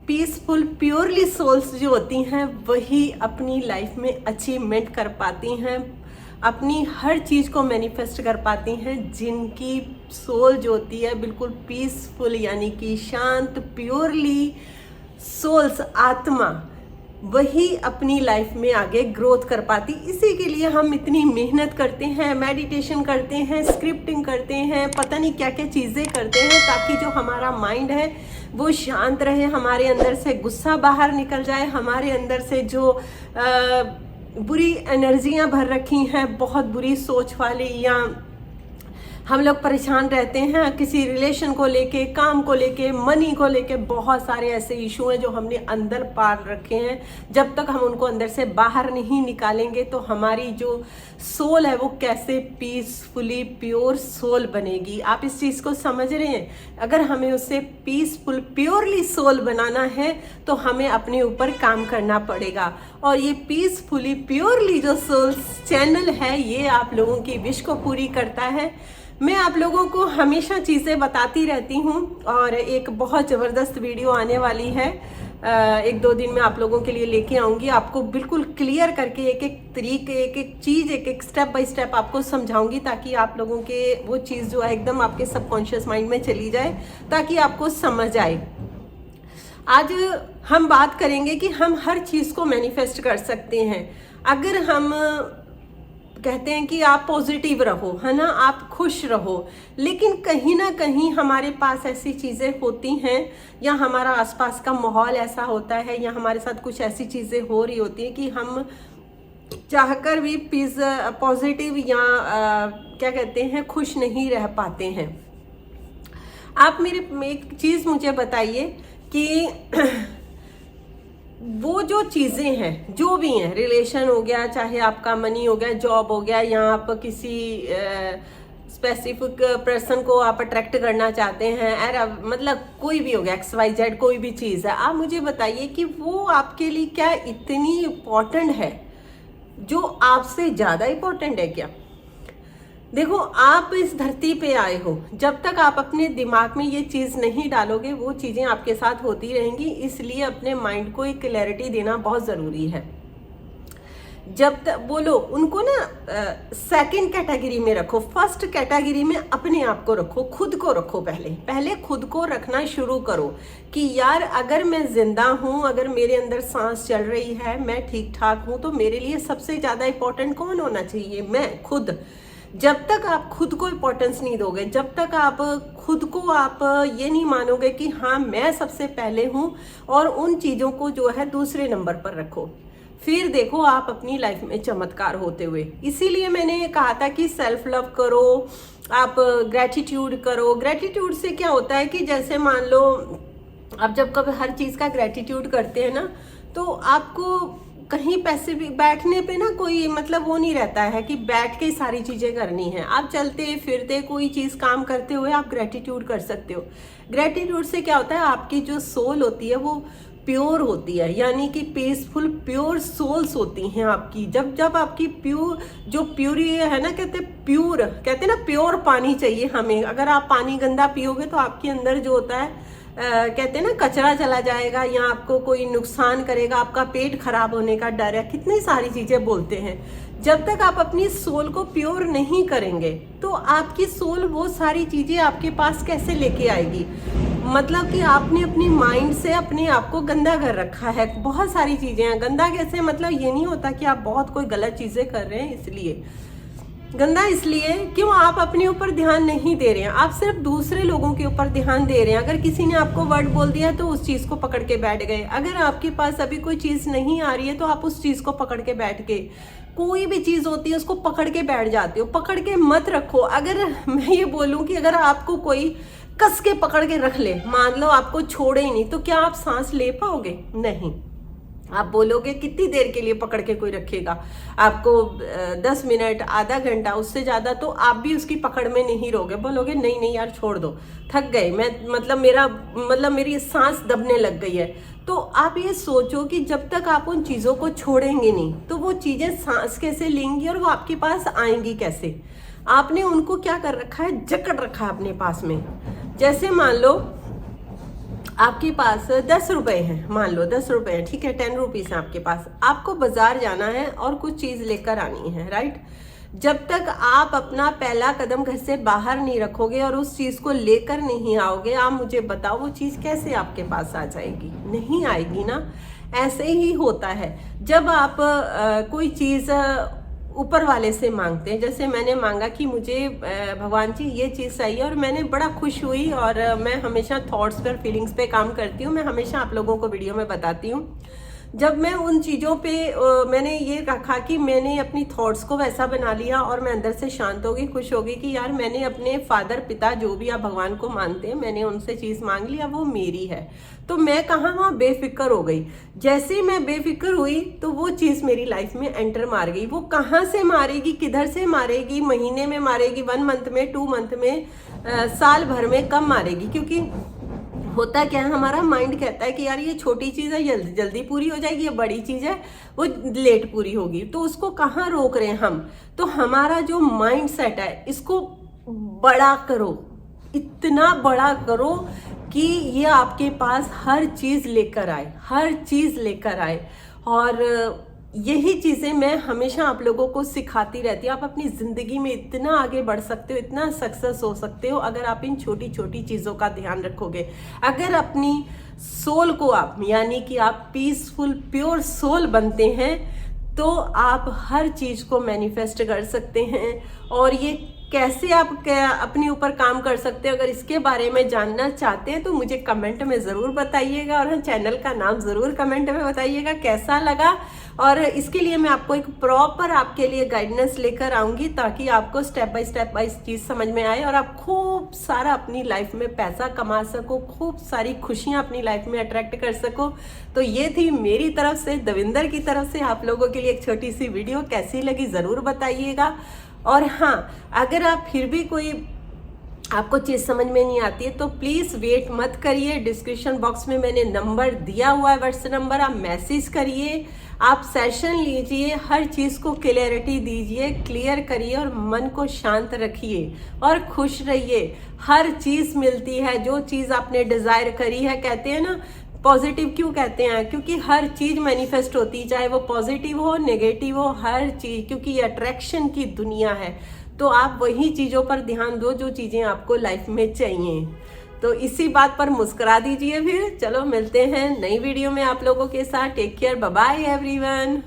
Peaceful purely souls जो होती हैं वही अपनी लाइफ में अचीवमेंट कर पाती हैं, अपनी हर चीज़ को मैनिफेस्ट कर पाती हैं। जिनकी सोल जो होती है बिल्कुल पीसफुल यानी कि शांत प्योरली सोल्स आत्मा, वही अपनी लाइफ में आगे ग्रोथ कर पाती। इसी के लिए हम इतनी मेहनत करते हैं, मेडिटेशन करते हैं, स्क्रिप्टिंग करते हैं, पता नहीं क्या क्या चीज़ें करते हैं ताकि जो हमारा माइंड है वो शांत रहे, हमारे अंदर से गुस्सा बाहर निकल जाए, हमारे अंदर से जो बुरी एनर्जियां भर रखी हैं, बहुत बुरी सोच वाली, या हम लोग परेशान रहते हैं किसी रिलेशन को लेके, काम को लेके, मनी को लेके, बहुत सारे ऐसे इशू हैं जो हमने अंदर पार रखे हैं। जब तक हम उनको अंदर से बाहर नहीं निकालेंगे तो हमारी जो सोल है वो कैसे पीसफुली प्योर सोल बनेगी। आप इस चीज़ को समझ रहे हैं? अगर हमें उससे पीसफुल प्योरली सोल बनाना है तो हमें अपने ऊपर काम करना पड़ेगा। और ये पीसफुली प्योरली जो सोल चैनल है ये आप लोगों की विश को पूरी करता है। मैं आप लोगों को हमेशा चीज़ें बताती रहती हूँ और एक बहुत ज़बरदस्त वीडियो आने वाली है, 1-2 दिन में आप लोगों के लिए लेके आऊँगी। आपको बिल्कुल क्लियर करके एक एक तरीके, एक एक चीज़, एक एक स्टेप बाय स्टेप आपको समझाऊंगी ताकि आप लोगों के वो चीज़ जो है एकदम आपके सबकॉन्शियस माइंड में चली जाए, ताकि आपको समझ आए। आज हम बात करेंगे कि हम हर चीज़ को मैनिफेस्ट कर सकते हैं अगर हम कहते हैं कि आप पॉजिटिव रहो, है ना, आप खुश रहो। लेकिन कहीं ना कहीं हमारे पास ऐसी चीज़ें होती हैं या हमारा आसपास का माहौल ऐसा होता है या हमारे साथ कुछ ऐसी चीज़ें हो रही होती हैं कि हम चाहकर भी पॉजिटिव या क्या कहते हैं खुश नहीं रह पाते हैं। आप मेरे एक चीज़ मुझे बताइए कि वो जो चीज़ें हैं जो भी हैं, रिलेशन हो गया, चाहे आपका मनी हो गया, जॉब हो गया, या आप किसी स्पेसिफिक पर्सन को आप अट्रैक्ट करना चाहते हैं, मतलब कोई भी हो गया, XYZ कोई भी चीज़ है, आप मुझे बताइए कि वो आपके लिए क्या इतनी इम्पोर्टेंट है, जो आपसे ज़्यादा इम्पोर्टेंट है क्या? देखो, आप इस धरती पे आए हो, जब तक आप अपने दिमाग में ये चीज़ नहीं डालोगे वो चीज़ें आपके साथ होती रहेंगी। इसलिए अपने माइंड को एक क्लैरिटी देना बहुत ज़रूरी है। जब तक बोलो उनको ना सेकंड कैटेगरी में रखो, फर्स्ट कैटेगरी में अपने आप को रखो, खुद को रखो। पहले खुद को रखना शुरू करो कि यार अगर मैं जिंदा हूँ, अगर मेरे अंदर सांस चल रही है, मैं ठीक ठाक हूँ, तो मेरे लिए सबसे ज़्यादा इम्पोर्टेंट कौन होना चाहिए? मैं खुद। जब तक आप खुद को इम्पोर्टेंस नहीं दोगे, जब तक आप खुद को आप ये नहीं मानोगे कि हाँ मैं सबसे पहले हूँ, और उन चीज़ों को जो है दूसरे नंबर पर रखो, फिर देखो आप अपनी लाइफ में चमत्कार होते हुए। इसीलिए मैंने कहा था कि सेल्फ लव करो, आप ग्रैटिट्यूड करो। ग्रैटिट्यूड से क्या होता है कि जैसे मान लो आप जब कभी हर चीज़ का ग्रैटिट्यूड करते हैं ना, तो आपको कहीं पैसे भी बैठने पे ना कोई मतलब वो नहीं रहता है कि बैठ के सारी चीज़ें करनी है। आप चलते फिरते कोई चीज़ काम करते हुए आप ग्रैटिट्यूड कर सकते हो। ग्रैटिट्यूड से क्या होता है, आपकी जो सोल होती है वो प्योर होती है, यानी कि पीसफुल प्योर सोल्स होती हैं आपकी। जब आपकी प्योर जो प्यूरी है ना, कहते हैं ना प्योर पानी चाहिए हमें। अगर आप पानी गंदा पियोगे तो आपके अंदर जो होता है कहते हैं ना कचरा चला जाएगा या आपको कोई नुकसान करेगा, आपका पेट खराब होने का डर है, कितनी सारी चीज़ें बोलते हैं। जब तक आप अपनी सोल को प्योर नहीं करेंगे तो आपकी सोल वो सारी चीज़ें आपके पास कैसे लेके आएगी? मतलब कि आपने अपनी माइंड से अपने आप को गंदा कर रखा है। बहुत सारी चीज़ें हैं। गंदा कैसे, मतलब ये नहीं होता कि आप बहुत कोई गलत चीज़ें कर रहे हैं इसलिए गंदा, इसलिए क्यों आप अपने ऊपर ध्यान नहीं दे रहे हैं, आप सिर्फ दूसरे लोगों के ऊपर ध्यान दे रहे हैं। अगर किसी ने आपको वर्ड बोल दिया तो उस चीज़ को पकड़ के बैठ गए। अगर आपके पास अभी कोई चीज़ नहीं आ रही है तो आप उस चीज़ को पकड़ के बैठ गए। कोई भी चीज़ होती है उसको पकड़ के बैठ जाते हो, पकड़ के मत रखो। अगर मैं ये बोलूँ कि अगर आपको कोई कस के पकड़ के रख ले, मान लो आपको छोड़े ही नहीं, तो क्या आप सांस ले पाओगे? नहीं। आप बोलोगे कितनी देर के लिए पकड़ के कोई रखेगा आपको? 10 मिनट, आधा घंटा, उससे ज़्यादा तो आप भी उसकी पकड़ में नहीं रहोगे। बोलोगे नहीं नहीं यार छोड़ दो, थक गए मैं, मतलब मेरी सांस दबने लग गई है। तो आप ये सोचो कि जब तक आप उन चीज़ों को छोड़ेंगे नहीं तो वो चीज़ें सांस कैसे लेंगी और वो आपके पास आएंगी कैसे? आपने उनको क्या कर रखा है, जकड़ रखा है अपने पास में। जैसे मान लो आपके पास 10 रुपए हैं, मान लो 10 रुपए हैं, ठीक है, 10 रुपीज है आपके पास, आपको बाजार जाना है और कुछ चीज लेकर आनी है, राइट। जब तक आप अपना पहला कदम घर से बाहर नहीं रखोगे और उस चीज को लेकर नहीं आओगे, आप मुझे बताओ वो चीज कैसे आपके पास आ जाएगी? नहीं आएगी ना। ऐसे ही होता है जब आप कोई चीज ऊपर वाले से मांगते हैं। जैसे मैंने मांगा कि मुझे भगवान जी ये चीज़ चाहिए, और मैंने बड़ा खुश हुई, और मैं हमेशा थॉट्स पर, फीलिंग्स पे काम करती हूँ। मैं हमेशा आप लोगों को वीडियो में बताती हूँ, जब मैं उन चीज़ों पे मैंने ये रखा कि मैंने अपनी थॉट्स को वैसा बना लिया और मैं अंदर से शांत हो गई, खुश हो गई कि यार मैंने अपने फादर, पिता, जो भी आप भगवान को मानते हैं, मैंने उनसे चीज़ मांग लिया, वो मेरी है। तो मैं कहाँ वहाँ बेफिक्र हो गई। जैसे ही मैं बेफिक्र हुई तो वो चीज़ मेरी लाइफ में एंटर मार गई। वो कहाँ से मारेगी, किधर से मारेगी, महीने में मारेगी, 1 मंथ में, 2 मंथ में, साल भर में, कब मारेगी? क्योंकि होता क्या है, हमारा माइंड कहता है कि यार ये छोटी चीज़ है, जल्दी जल्दी पूरी हो जाएगी, ये बड़ी चीज़ है वो लेट पूरी होगी। तो उसको कहाँ रोक रहे हैं हम? तो हमारा जो माइंड सेट है, इसको बड़ा करो, इतना बड़ा करो कि ये आपके पास हर चीज़ लेकर आए, हर चीज़ लेकर आए। और यही चीज़ें मैं हमेशा आप लोगों को सिखाती रहती हूँ। आप अपनी ज़िंदगी में इतना आगे बढ़ सकते हो, इतना सक्सेस हो सकते हो, अगर आप इन छोटी छोटी चीज़ों का ध्यान रखोगे। अगर अपनी सोल को आप, यानी कि आप पीसफुल प्योर सोल बनते हैं, तो आप हर चीज़ को मैनिफेस्ट कर सकते हैं। और ये कैसे आप अपने ऊपर काम कर सकते हो, अगर इसके बारे में जानना चाहते हैं तो मुझे कमेंट में ज़रूर बताइएगा, और चैनल का नाम ज़रूर कमेंट में बताइएगा कैसा लगा। और इसके लिए मैं आपको एक प्रॉपर आपके लिए गाइडेंस लेकर आऊँगी, ताकि आपको स्टेप बाय स्टेप चीज़ समझ में आए और आप खूब सारा अपनी लाइफ में पैसा कमा सको, खूब सारी खुशियाँ अपनी लाइफ में अट्रैक्ट कर सको। तो ये थी मेरी तरफ से, दविंदर की तरफ से आप लोगों के लिए एक छोटी सी वीडियो। कैसी लगी ज़रूर बताइएगा। और हाँ, अगर आप फिर भी कोई आपको चीज़ समझ में नहीं आती है तो प्लीज़ वेट मत करिए, डिस्क्रिप्शन बॉक्स में मैंने नंबर दिया हुआ है, व्हाट्सएप नंबर, आप मैसेज करिए, आप सेशन लीजिए, हर चीज़ को क्लियरिटी दीजिए, क्लियर करिए और मन को शांत रखिए और खुश रहिए। हर चीज़ मिलती है, जो चीज़ आपने डिज़ायर करी है। कहते हैं ना, पॉजिटिव क्यों कहते हैं? क्योंकि हर चीज़ मैनिफेस्ट होती, चाहे वो पॉजिटिव हो, नेगेटिव हो, हर चीज़, क्योंकि ये अट्रैक्शन की दुनिया है। तो आप वही चीज़ों पर ध्यान दो जो चीज़ें आपको लाइफ में चाहिए। तो इसी बात पर मुस्कुरा दीजिए। फिर चलो मिलते हैं नई वीडियो में आप लोगों के साथ। Take care, bye bye everyone.